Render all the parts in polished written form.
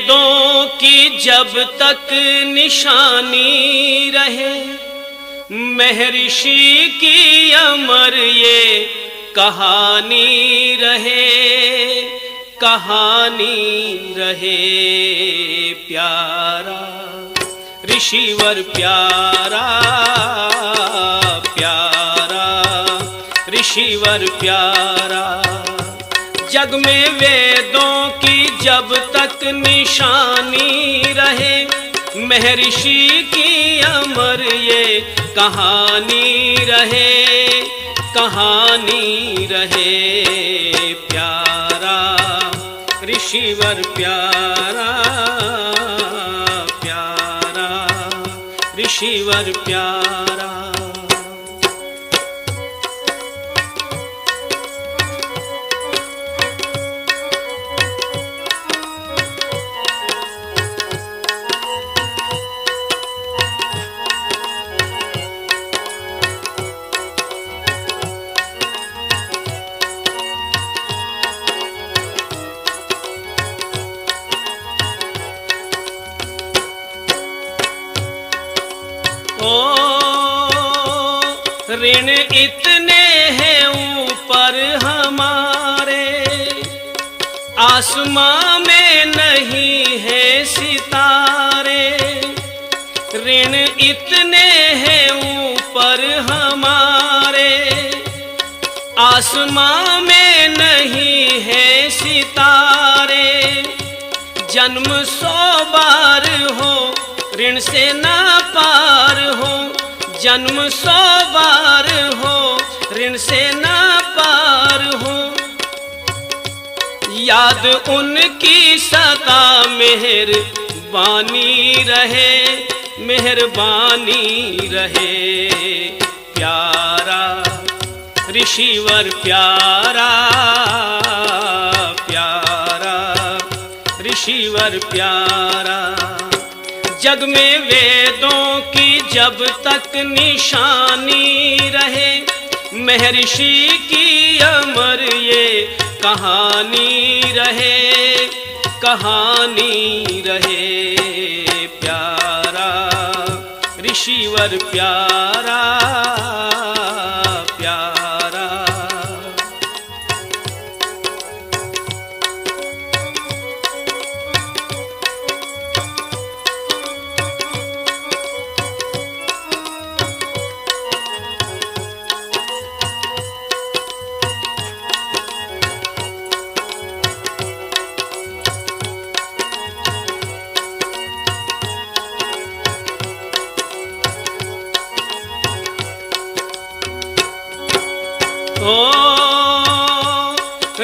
वेदों की जब तक निशानी रहे, महर्षि की अमर ये कहानी रहे, कहानी रहे। प्यारा ऋषिवर प्यारा, प्यारा ऋषिवर प्यारा। जग में वेदों की जब तक निशानी रहे, महर्षि की अमर ये कहानी रहे, कहानी रहे। प्यारा ऋषिवर प्यारा, प्यारा ऋषिवर प्यारा। ऋण इतने हैं ऊपर हमारे, आसमां में नहीं है सितारे। ऋण इतने हैं ऊपर हमारे, आसमां में नहीं है सितारे। जन्म 100 बार हो ऋण से ना पार हो, जन्म 100 बार हो ऋण से ना पार हो। याद उनकी सदा मेहरबानी रहे, मेहरबानी रहे। प्यारा ऋषिवर प्यारा, प्यारा ऋषिवर प्यारा। जग में वेदों की जब तक निशानी रहे, महर्षि की अमर ये कहानी रहे, कहानी रहे। प्यारा ऋषिवर प्यारा, प्यारा।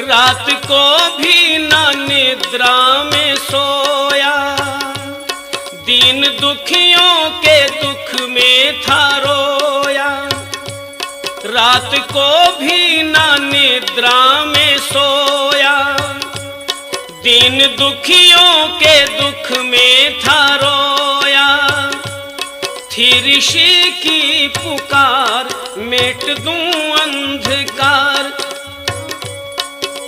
रात को भी ना निद्रा में सोया, दीन दुखियों के दुख में था रोया। रात को भी ना निद्रा में सोया, दीन दुखियों के दुख में था रोया। थी ऋषि की पुकार मिट दूं अंधकार,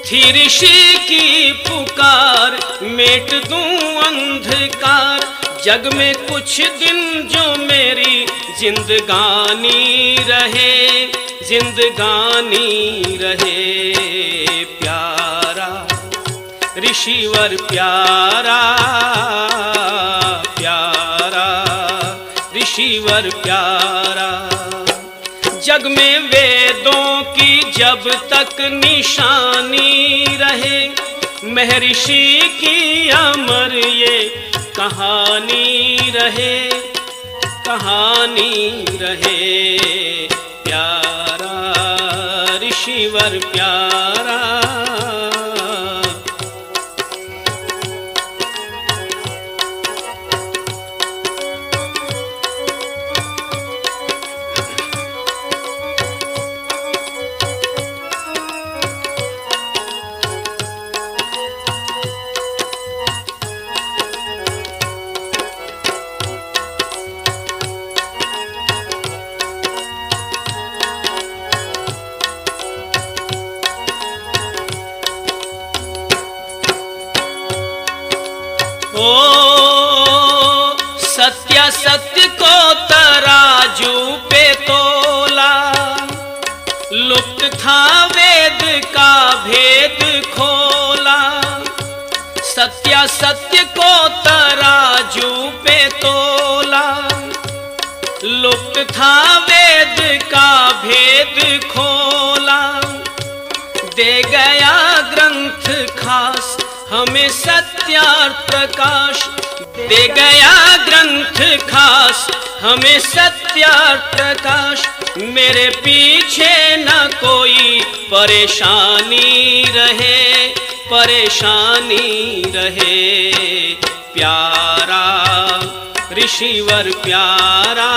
थी ऋषि की पुकार मिट दूं अंधकार। जग में कुछ दिन जो मेरी जिंदगानी रहे, जिंदगानी रहे। प्यारा ऋषिवर प्यारा, प्यारा ऋषिवर प्यारा। जग में वेदों की जब तक निशानी रहे, महर्षि की अमर ये कहानी रहे, कहानी रहे। प्यारा ऋषिवर प्यारा। ओ सत्य सत्य को तराजू पे तोला, लुप्त था वेद का भेद खोला। सत्य सत्य को तराजू पे तोला, लुप्त था वेद का भेद खोला। दे गया ग्रंथ खास हमें सत्यार्थ प्रकाश, दे गया ग्रंथ खास हमें सत्यार्थ प्रकाश। मेरे पीछे न कोई परेशानी रहे, परेशानी रहे। प्यारा ऋषिवर प्यारा,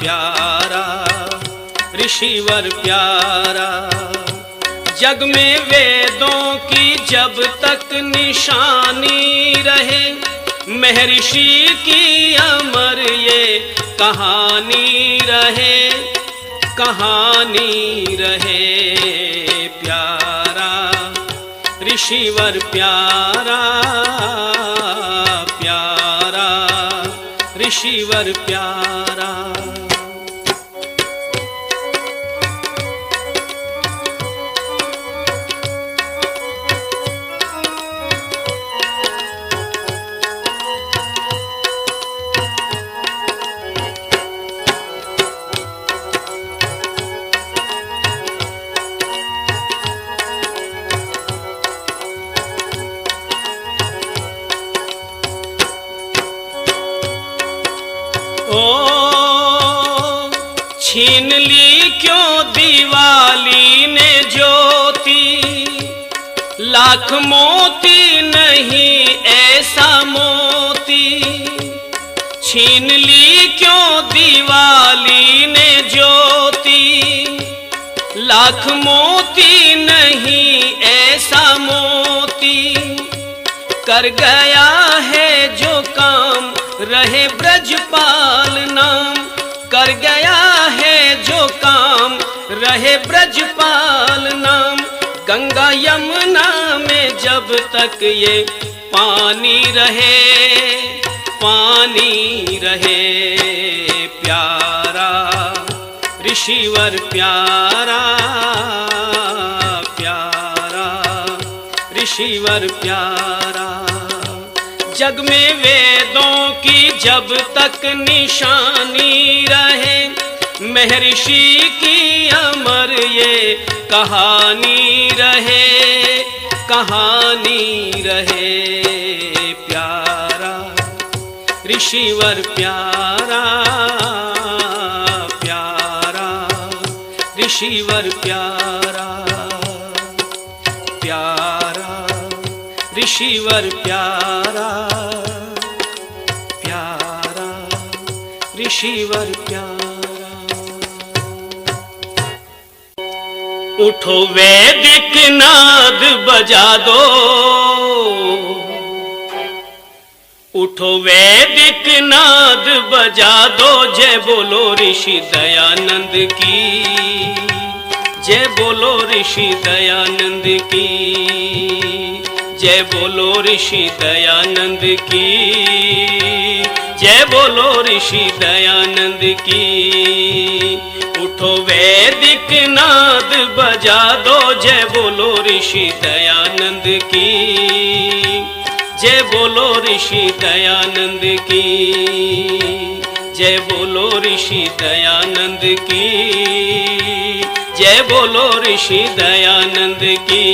प्यारा ऋषिवर प्यारा। जग में वेदों की जब तक निशानी रहे, महर्षि की अमर ये कहानी रहे, कहानी रहे। प्यारा ऋषिवर प्यारा, प्यारा ऋषिवर प्यारा। ओ छीन ली क्यों दिवाली ने ज्योति, लाख मोती नहीं ऐसा मोती। छीन ली क्यों दिवाली ने ज्योति, लाख मोती नहीं ऐसा मोती। कर गया है जो काम रहे ब्रजपाल नाम, कर गया है जो काम रहे ब्रजपाल नाम। गंगा यमुना में जब तक ये पानी रहे, पानी रहे। प्यारा ऋषिवर प्यारा, प्यारा ऋषिवर प्यारा। जग में वेदों की जब तक निशानी रहे, महर्षि की अमर ये कहानी रहे, कहानी रहे। प्यारा ऋषिवर प्यारा, प्यारा ऋषिवर प्यारा, प्यारा ऋषिवर प्यारा, प्यारा ऋषिवर प्यारा। उठो वैदिक नाद बजा दो, उठो वैदिक नाद बजा दो। जय बोलो ऋषि दयानंद की, जय बोलो ऋषि दयानंद की, जय बोलो ऋषि दयानंद की, जय बोलो ऋषि दयानंद की। उठो वैदिक नाद बजा दो, जय बोलो ऋषि दयानंद की, जय बोलो ऋषि दयानंद की, जय बोलो ऋषि दयानंद की, जय बोलो ऋषि दयानंद की।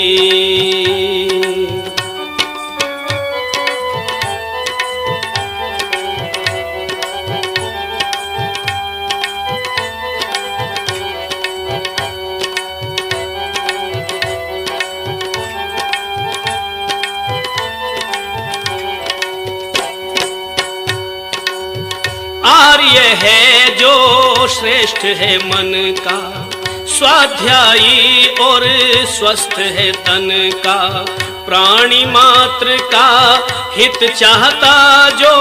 आर्य है जो श्रेष्ठ है मन का, स्वाध्यायी और स्वस्थ है तन का। प्राणी मात्र का हित चाहता जो,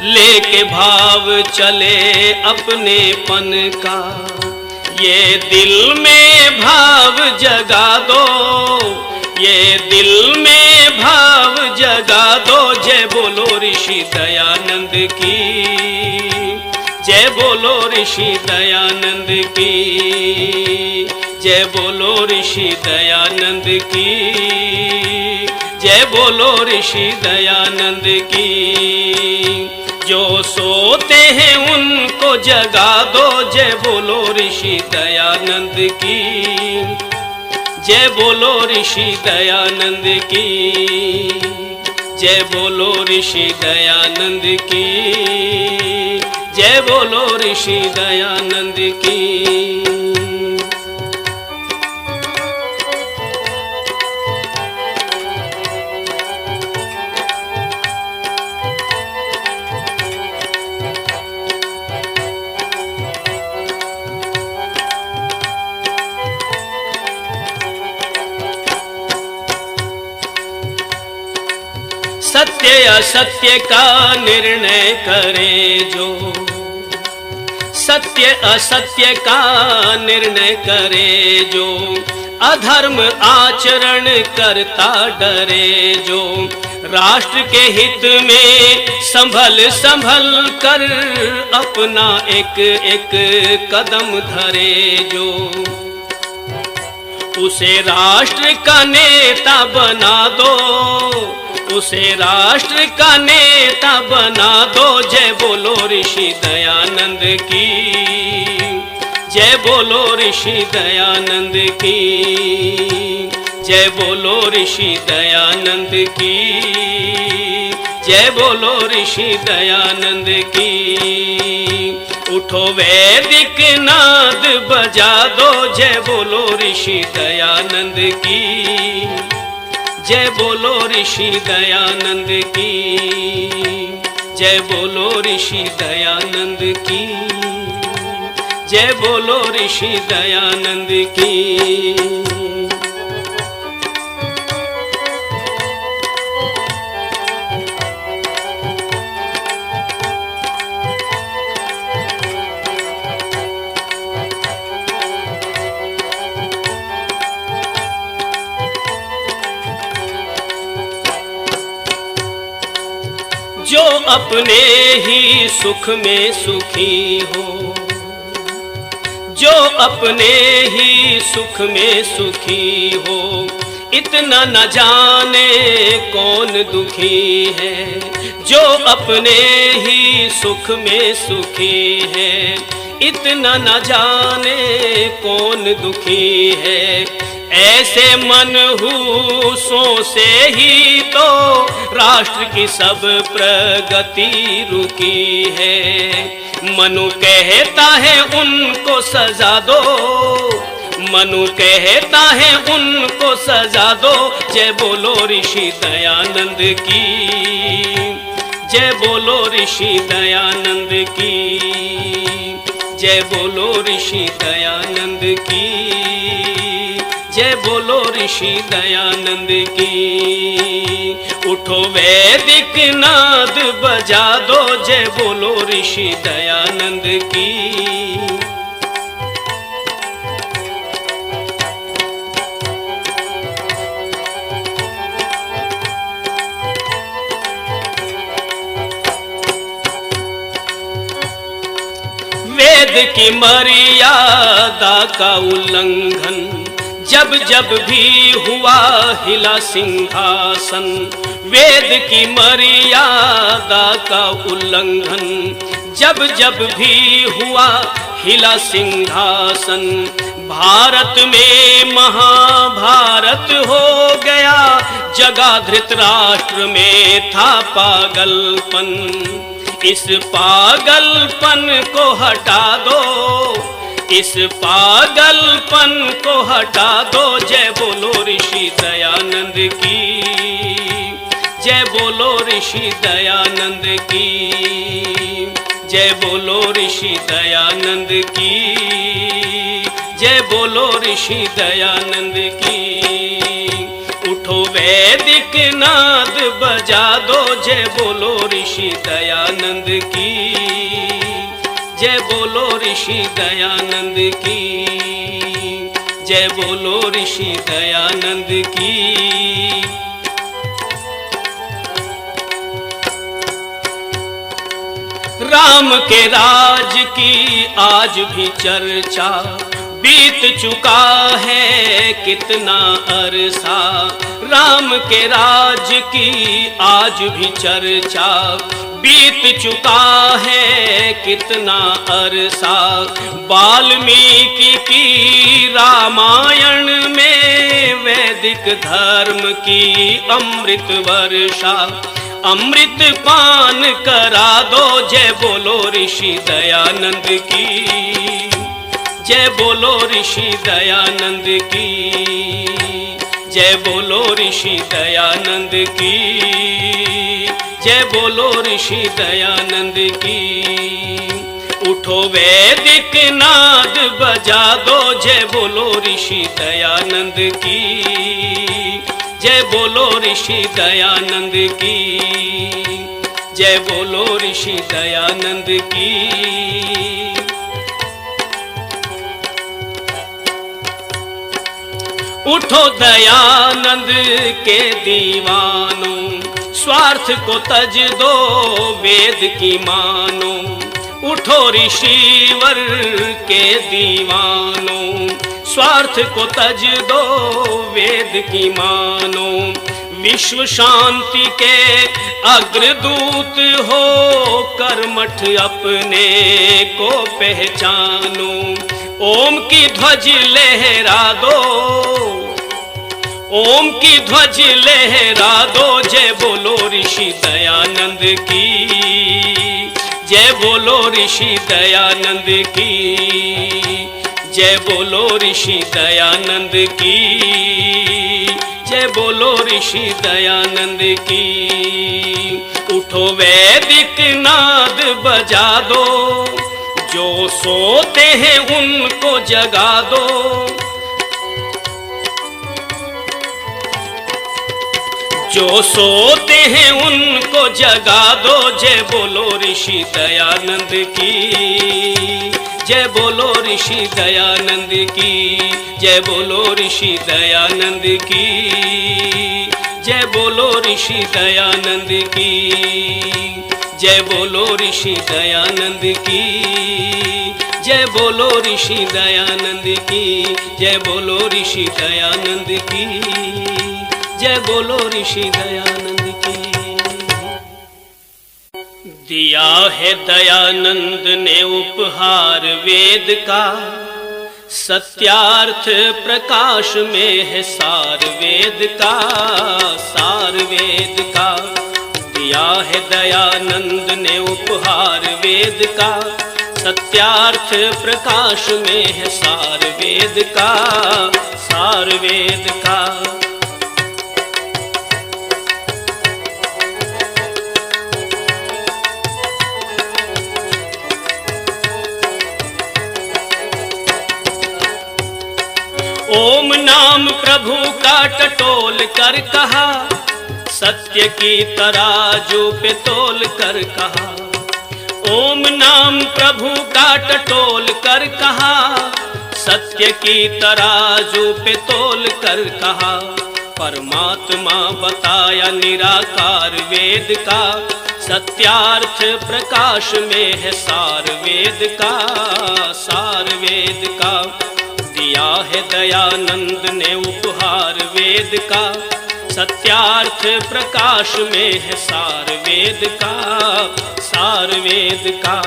लेके भाव चले अपने पन का। ये दिल में भाव जगा दो, ये दिल में भाव ऋषि दयानंद की, जय बोलो ऋषि दयानंद की, जय बोलो ऋषि दयानंद की, जय बोलो ऋषि दयानंद की। जो सोते हैं उनको जगा दो, जय बोलो ऋषि दयानंद की, जय बोलो ऋषि दयानंद की, जय बोलो ऋषि दयानंद की, जय बोलो ऋषि दयानंद की। सत्य असत्य का निर्णय करे जो, सत्य असत्य का निर्णय करे जो, अधर्म आचरण करता डरे जो, राष्ट्र के हित में संभल संभल कर अपना एक एक कदम धरे जो, उसे राष्ट्र का नेता बना दो, उसे राष्ट्र का नेता बना दो। जय बोलो ऋषि दयानंद की, जय बोलो ऋषि दयानंद की, जय बोलो ऋषि दयानंद की, जय बोलो ऋषि दयानंद की। उठो वैदिक नाद बजा दो, जय बोलो ऋषि दयानंद की, जय बोलो ऋषि दयानंद की, जय बोलो ऋषि दयानंद की, जय बोलो ऋषि दयानंद की। जो अपने ही सुख में सुखी हो, जो अपने ही सुख में सुखी हो, इतना न जाने कौन दुखी है। जो अपने ही सुख में सुखी है, इतना न जाने कौन दुखी है। ऐसे मनहूसों से ही तो राष्ट्र की सब प्रगति रुकी है। मनु कहता है उनको सजा दो, मनु कहता है उनको सजा दो। जय बोलो ऋषि दयानंद की, जय बोलो ऋषि दयानंद की, जय बोलो ऋषि दयानंद की, जय बोलो ऋषि दयानंद की। उठो वैदिक नाद बजा दो, जय बोलो ऋषि दयानंद की। वेद की मर्यादा का उल्लंघन जब जब भी हुआ हिला सिंहासन। वेद की मर्यादा का उल्लंघन जब जब भी हुआ हिला सिंहासन। भारत में महाभारत हो गया, जगा धृतराष्ट्र में था पागलपन। इस पागलपन को हटा दो, इस पागलपन को हटा दो। जय बोलो ऋषि दयानंद की, जय बोलो ऋषि दयानंद की, जय बोलो ऋषि दयानंद की, जय बोलो ऋषि दयानंद की। उठो वैदिक नाद बजा दो, जय बोलो ऋषि दयानंद की, जय बोलो ऋषि दयानंद की, जय बोलो ऋषि दयानंद की। राम के राज की आज भी चर्चा, बीत चुका है कितना अरसा। राम के राज की आज भी चर्चा, बीत चुका है कितना अरसा। वाल्मीकि की रामायण में वैदिक धर्म की अमृत वर्षा, अमृत पान करा दो। जय बोलो ऋषि दयानंद की, जय बोलो ऋषि दयानंद की, जय बोलो ऋषि दयानंद की, जय बोलो ऋषि दयानंद की। उठो वैदिक नाद बजा दो। जय बोलो ऋषि दयानंद की, जय बोलो ऋषि दयानंद की, जय बोलो ऋषि दयानंद की। उठो दयानंद के दीवानों, स्वार्थ को तज दो, वेद की मानो। उठो ऋषिवर के दीवानों, स्वार्थ को तज दो, वेद की मानो। विश्व शांति के अग्रदूत हो, कर्मठ अपने को पहचानो। ओम की ध्वज लहरा दो, ओम की ध्वज लहरा दो। जय बोलो ऋषि दयानंद की, जय बोलो ऋषि दयानंद की, जय बोलो ऋषि दयानंद की, जय बोलो ऋषि दयानंद की। उठो वैदिक नाद बजा दो, जो सोते हैं उनको जगा दो। जो सोते हैं उनको जगा दो। जय बोलो ऋषि दयानंद की, जय बोलो ऋषि दयानंद की, जय बोलो ऋषि दयानंद की, जय बोलो ऋषि दयानंद की, जय बोलो ऋषि दयानंद की, जय बोलो ऋषि दयानंद की, जय बोलो ऋषि दयानंद की, जय बोलो ऋषि दयानंद की। दिया है दयानंद ने उपहार वेद का, सत्यार्थ प्रकाश में है सार वेद का, सार वेद का। दिया है दयानंद ने उपहार वेद का, सत्यार्थ प्रकाश में है सार वेद का, सार वेद का। ओम नाम प्रभु का टटोल कर कहा, सत्य की तराजू पे तोल कर कहा। ओम नाम प्रभु का टटोल कर कहा, सत्य की तराजू पे तोल कर कहा। परमात्मा बताया निराकार वेद का, सत्यार्थ प्रकाश में है सार वेद का, सार वेद का। दिया है दयानंद ने उपहार वेद का, सत्यार्थ प्रकाश में है सार वेद का, सार वेद का।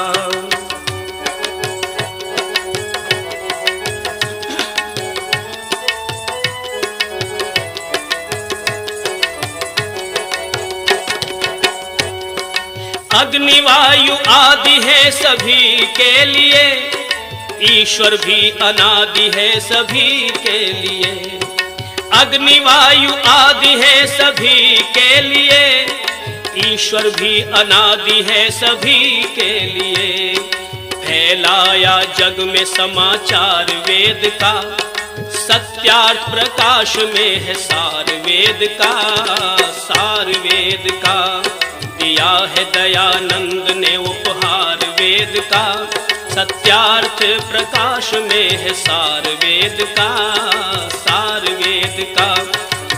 अग्नि वायु आदि है सभी के लिए, ईश्वर भी अनादि है सभी के लिए। अग्नि वायु आदि है सभी के लिए, ईश्वर भी अनादि है सभी के लिए। फैलाया जग में समाचार वेद का, सत्यार्थ प्रकाश में है सार वेद का, सार वेद का। दिया है दयानंद ने उपहार वेद का, सत्यार्थ प्रकाश में है सार वेद का, सार वेद का।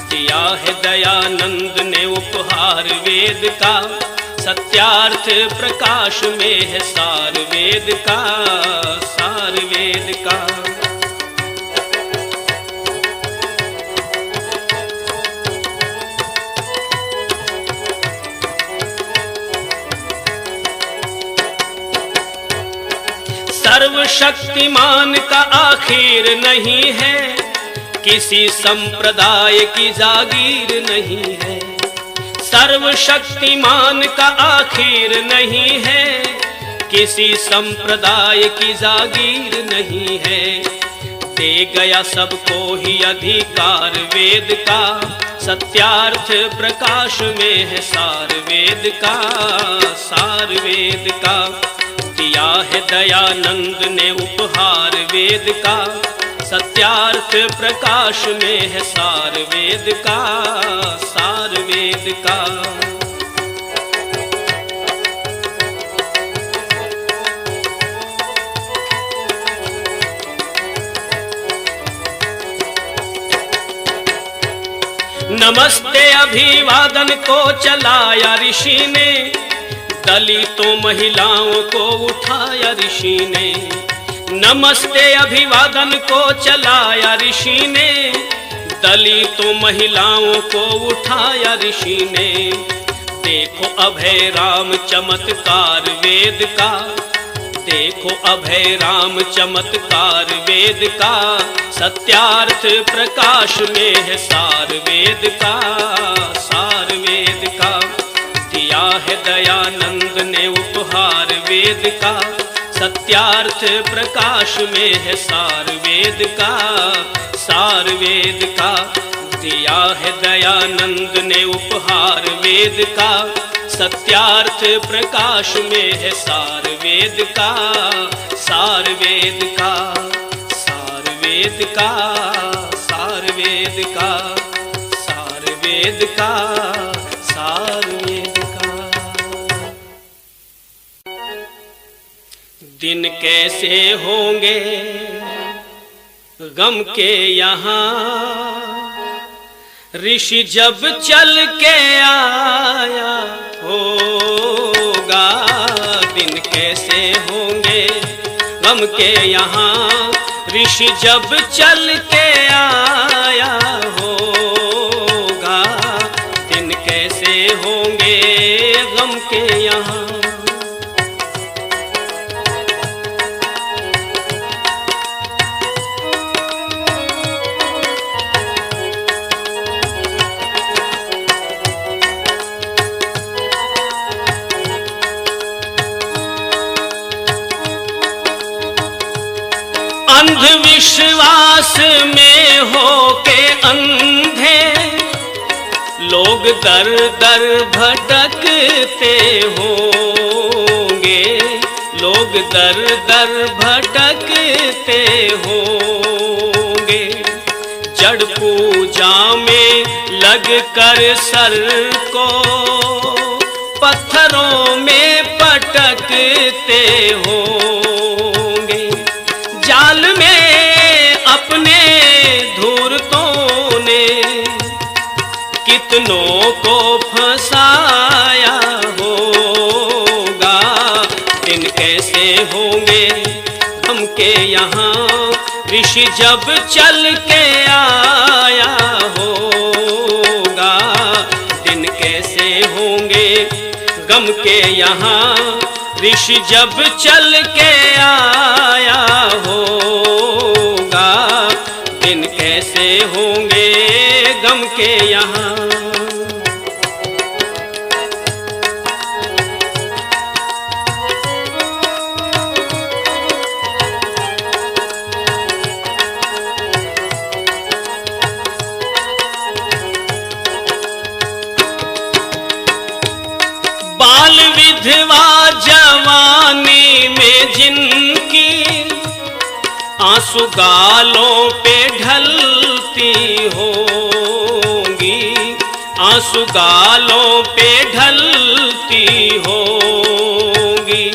दिया है दयानंद ने उपहार वेद का, सत्यार्थ प्रकाश में है सार वेद का, सार वेद का। सर्वशक्तिमान का आखिर नहीं है, किसी संप्रदाय की जागीर नहीं है। सर्वशक्तिमान का आखिर नहीं है, किसी संप्रदाय की जागीर नहीं है। दे गया सबको ही अधिकार वेद का, सत्यार्थ प्रकाश में है सार वेद का, सार वेद का। दिया है दयानंद ने उपहार वेद का, सत्यार्थ प्रकाश में है सार वेद का, सार वेद का। नमस्ते अभिवादन को चलाया ऋषि ने, दलितों महिलाओं को उठाया ऋषि ने। नमस्ते अभिवादन को चलाया ऋषि ने, दलितों महिलाओं को उठाया ऋषि ने। देखो अभय राम चमत्कार वेद का, देखो अभय राम चमत्कार वेद का। सत्यार्थ प्रकाश में है सार वेद का, सार वेद का। दिया है दयानंद ने उपहार वेद का, सत्यार्थ प्रकाश में है सार वेद का, सार वेद का। दिया है दयानंद ने उपहार वेद का, सत्यार्थ प्रकाश में है सार वेद का, सार वेद का, सार वेद का, सार वेद का, सार वेद का, सार वेद का। दिन कैसे होंगे गम के यहाँ, ऋषि जब चल के आया होगा। दिन कैसे होंगे गम के यहाँ, ऋषि जब चल के आया होगा। दिन कैसे होंगे गम के यहाँ। अंधविश्वास में होके अंधे लोग दर दर भटकते होंगे, लोग दर दर भटकते होंगे। जड़ पूजा में लग कर सर को पत्थरों में पटकते होंगे। जाल में अपने धूर्तों ने कितनों को फंसाया होगा। दिन कैसे होंगे हम के यहाँ, ऋषि जब चल के आया होगा। दिन कैसे होंगे गम के यहाँ, ऋषि जब चल के आया होगा। दिन कैसे होंगे गम के यहाँ। बाल विधवा जवानी में जिनकी आंसू गालों पे ढलती होंगी, आंसू गालों पे ढलती होंगी।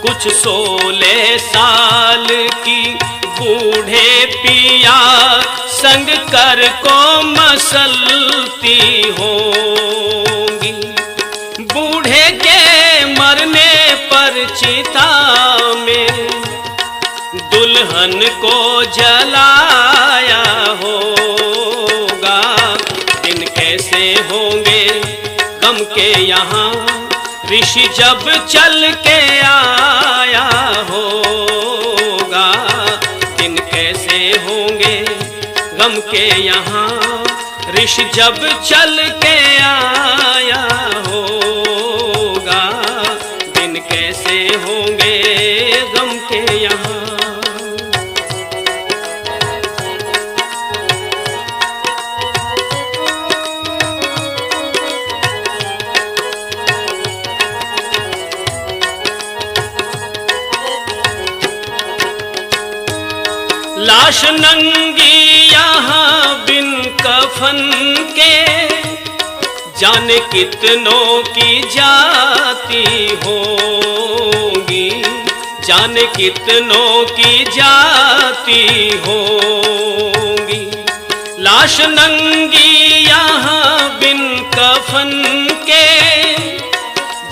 कुछ 16 साल की बूढ़े पिया संग कर को मसलती होंगी। बूढ़े चिता में दुल्हन को जलाया होगा। दिन कैसे होंगे गम के यहाँ, ऋषि जब चल के आया होगा। दिन कैसे होंगे गम के यहाँ, ऋषि जब चल के आया होगा। दिन कैसे होंगे गम के यहाँ। लाश नंगी यहाँ बिन कफन के, जाने कितनों की जाती होगी, जाने कितनों की जाती होगी। लाश नंगी यहाँ बिन कफन के,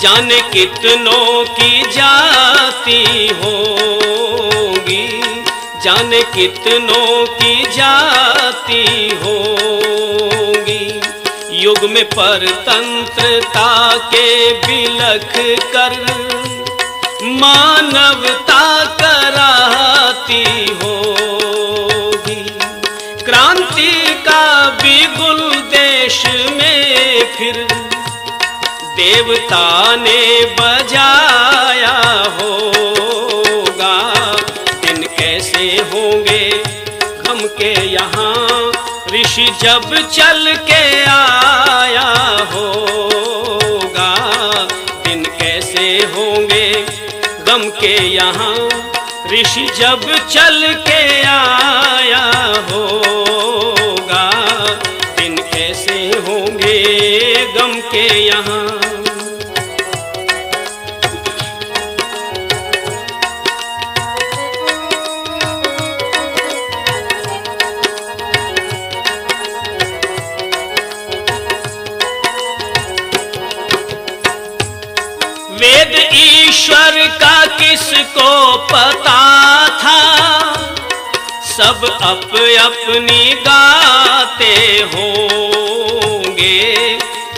जाने कितनों की जाती होगी, जाने कितनों की जाती होगी। युग में परतंत्रता के बिलख कर मानवता कराती होगी। क्रांति का बिगुल देश में फिर देवता ने बजाया होगा। दिन कैसे होंगे गम के यहाँ, ऋषि जब चल के आया होगा। दिन कैसे होंगे गम के यहाँ, ऋषि जब चल के आया होगा। दिन कैसे होंगे गम के यहाँ। वेद ईश्वर का किसको पता था, सब अपनी गाते होंगे,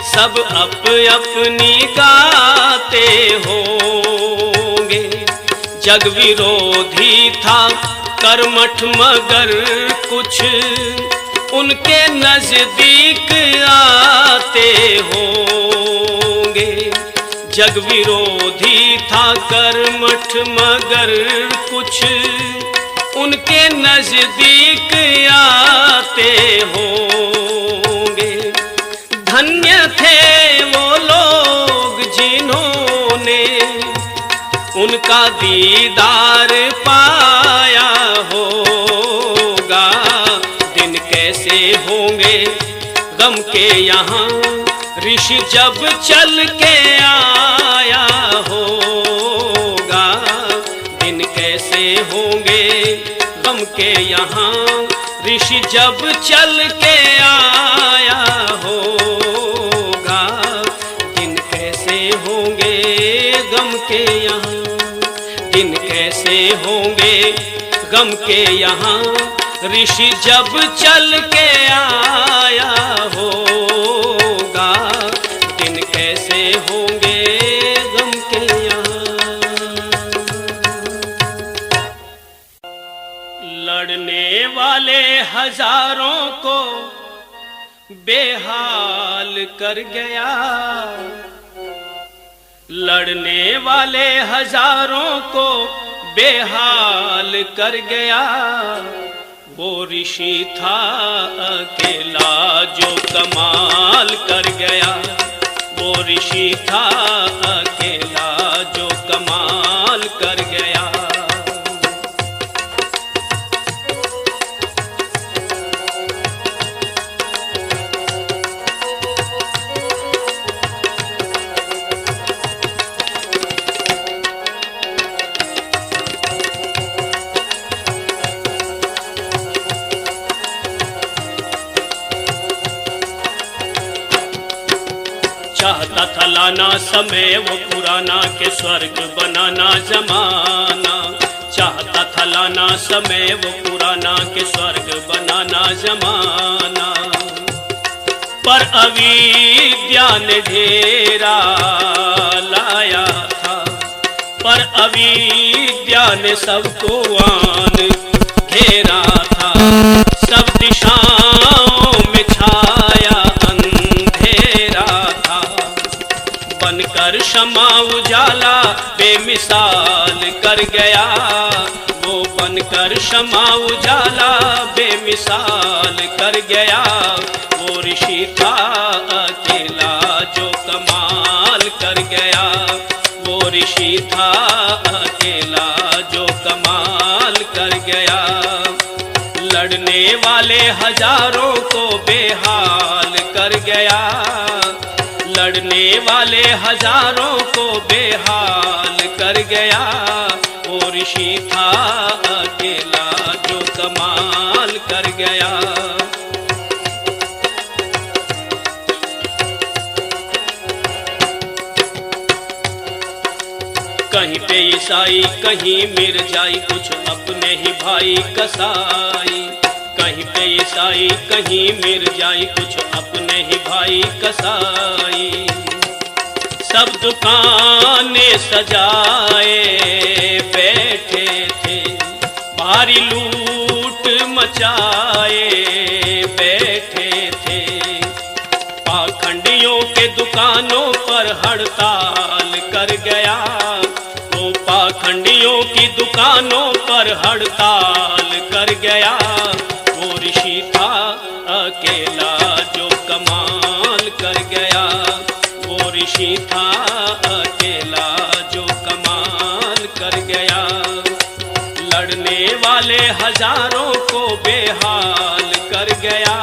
सब अपनी गाते होंगे। जग विरोधी था कर्मठ मगर कुछ उनके नजदीक आते होंगे। जग विरोधी था कर्मठ मगर कुछ उनके नजदीक आते होंगे। धन्य थे वो लोग जिन्होंने उनका दीदार पाया होगा। दिन कैसे होंगे गम के यहाँ, ऋषि जब चल के आया होगा। दिन कैसे होंगे गम के यहाँ, ऋषि जब चल के आया होगा। दिन कैसे होंगे गम के यहाँ, दिन कैसे होंगे गम के यहाँ, ऋषि जब चल के आया होगा। दिन कैसे होंगे गम के यहाँ। लड़ने वाले हजारों को बेहाल कर गया, लड़ने वाले हजारों को बेहाल कर गया। वो ऋषि था अकेला जो कमाल कर गया, वो ऋषि था अकेला जो कमाल कर गया। चाहता था लाना समय वो पुराना के स्वर्ग बनाना जमाना। चाहता था लाना समय वो पुराना के स्वर्ग बनाना जमाना। पर अविद्या ने ढेरा लाया था, पर अविद्या ने सबको आन घेरा था। सब दिशाओं में छाया अंधेरा था। बनकर शमा उजाला बेमिसाल कर गया, वो बनकर शमा उजाला बेमिसाल कर गया। वो ऋषि था अकेला जो कमाल कर गया, वो ऋषि था अकेला जो कमाल कर गया। लड़ने वाले हजारों को बेहाल कर गया, लड़ने वाले हजारों को बेहाल कर गया। वो ऋषि था अकेला जो कमाल कर गया। कहीं पे ईसाई कहीं मिर्जाई, कुछ अपने ही भाई कसाई। कहीं पे ईसाई कहीं मिर्जाई, कुछ अपने ही भाई कसाई। सब दुकानें सजाए बैठे थे, भारी लूट मचाए बैठे थे। पाखंडियों के दुकानों पर हड़ताल कर गया, वो पाखंडियों की दुकानों पर हड़ताल कर गया। वो ऋषि था अकेला जो कमाल कर गया, वो ऋषि था अकेला जो कमाल कर गया। लड़ने वाले हजारों को बेहाल कर गया,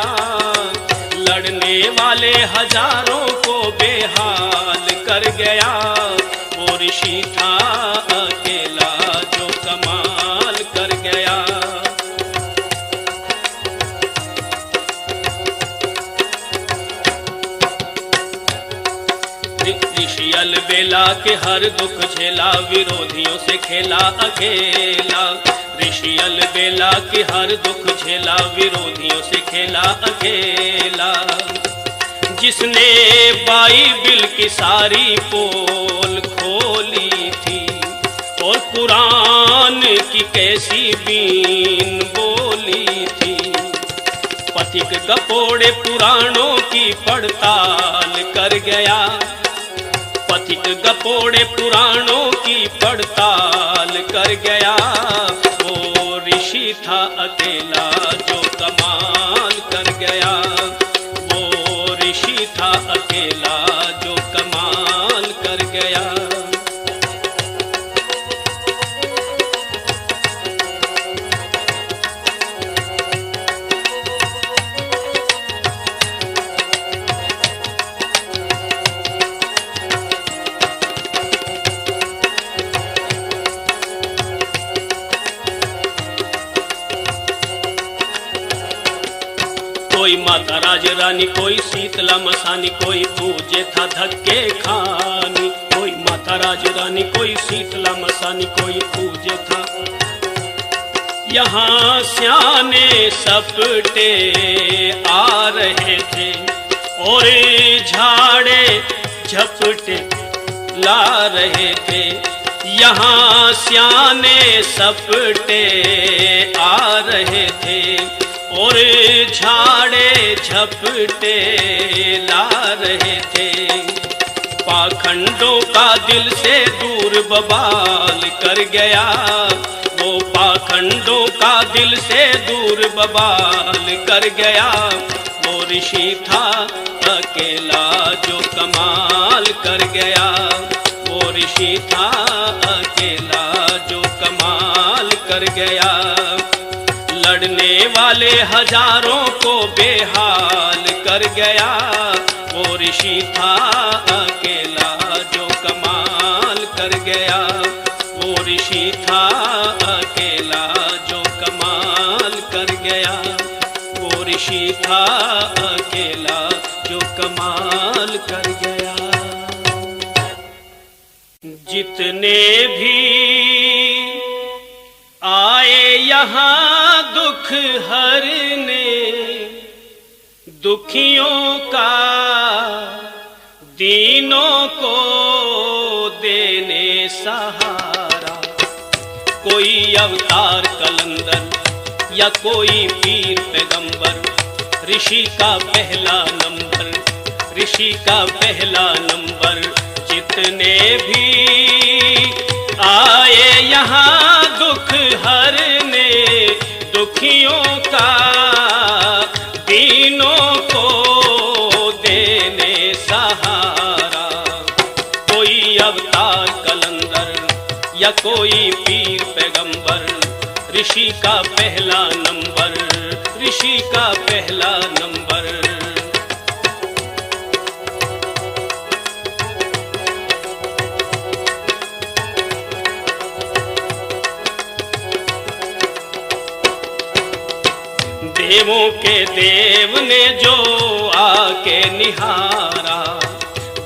लड़ने वाले हजारों को बेहाल कर गया। वो ऋषि था अकेला जो कमाल कर गया। ऋषि अलबेला के हर दुख झेला, विरोधियों से खेला अकेला। ऋषि अलबेला के हर दुख झेला, विरोधियों से खेला अकेला। जिसने बाइबिल की सारी पोल खोली थी, और कुरान की कैसी बीन बोली थी। पथिक गपोड़े पुराणों की पड़ताल कर गया, पथिक गपोड़े पुराणों की पड़ताल कर गया। वो ऋषि था अकेला जो कमाल कर गया, वो ऋषि था अकेला जो कमाल कर गया। कोई माता राज रानी, कोई शीतला मसानी, कोई पूजे था धक्के खानी। कोई माता राज रानी, कोई शीतला मसानी, कोई पूजे था। यहाँ सियाने सपटे आ रहे थे, और झाड़े झपटे ला रहे थे। यहाँ सियाने सपटे आ रहे थे, और झाड़े झपटे ला रहे थे। पाखंडों का दिल से दूर बबाल कर गया, वो पाखंडों का दिल से दूर बबाल कर गया। वो ऋषि था अकेला जो कमाल कर गया, वो ऋषि था अकेला जो कमाल कर गया। लड़ने वाले हजारों को बेहाल कर गया, वो ऋषि था अकेला जो कमाल कर गया। वो ऋषि था अकेला जो कमाल कर गया, वो ऋषि था अकेला जो कमाल कर गया। जितने भी आए यहाँ दुख हरने, दुखियों का दीनों को देने सहारा। कोई अवतार कलंदर या कोई पीर पैगंबर, ऋषि का पहला नंबर, ऋषि का पहला नंबर। जितने भी आए यहाँ दुख हरने, दुखियों का दीनों को देने सहारा। कोई अवतार कलंदर या कोई पीर पैगंबर, ऋषि का पहला नंबर, ऋषि का पहला नंबर। देवों के देव ने जो आके निहारा,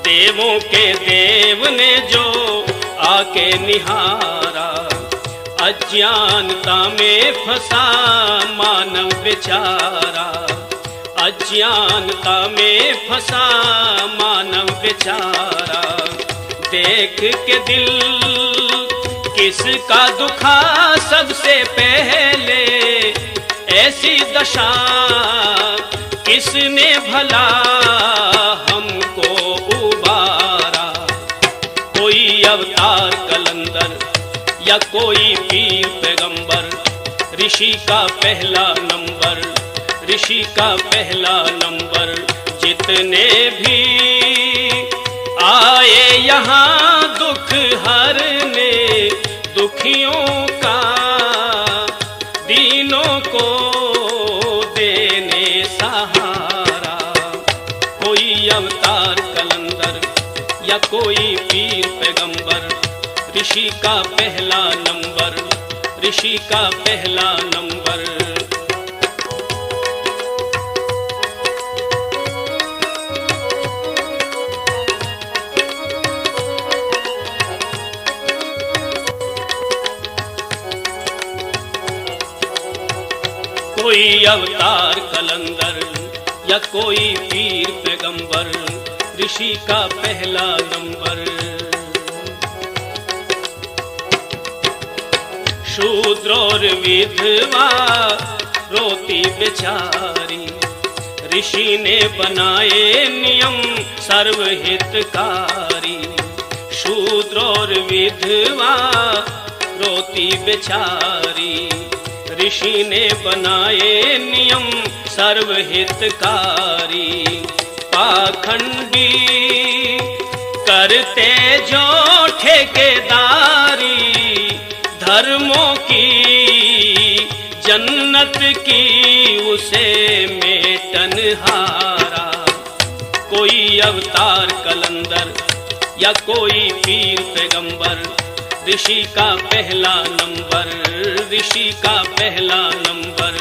देवों के देव ने जो आके निहारा। अज्ञानता में फंसा मानव बेचारा, अज्ञानता में फंसा मानव बेचारा। देख के दिल किसका दुखा सबसे पहले, ऐसी दशा किसने भला हमको उबारा। कोई अवतार कलंदर या कोई पीर पैगंबर, ऋषि का पहला नंबर, ऋषि का पहला नंबर। जितने भी आए यहाँ दुख हरने, दुखियों का दीनों को देने सहारा। कोई अवतार कलंदर या कोई पीर पैगंबर, ऋषि का पहला नंबर, ऋषि का पहला नंबर। कोई अवतार कलंदर या कोई पीर पैगंबर, ऋषि का पहला नंबर। शूद्र और विधवा रोती बेचारी, ऋषि ने बनाए नियम सर्वहितकारी। शूद्र और विधवा रोती बेचारी, ऋषि ने बनाए नियम सर्वहितकारी। पाखंडी करते जो ठेकेदारी, धर्मों की जन्नत की उसे मेटनहारा। कोई अवतार कलंदर या कोई पीर पैगंबर, ऋषि का पहला नंबर, ऋषि का पहला नंबर।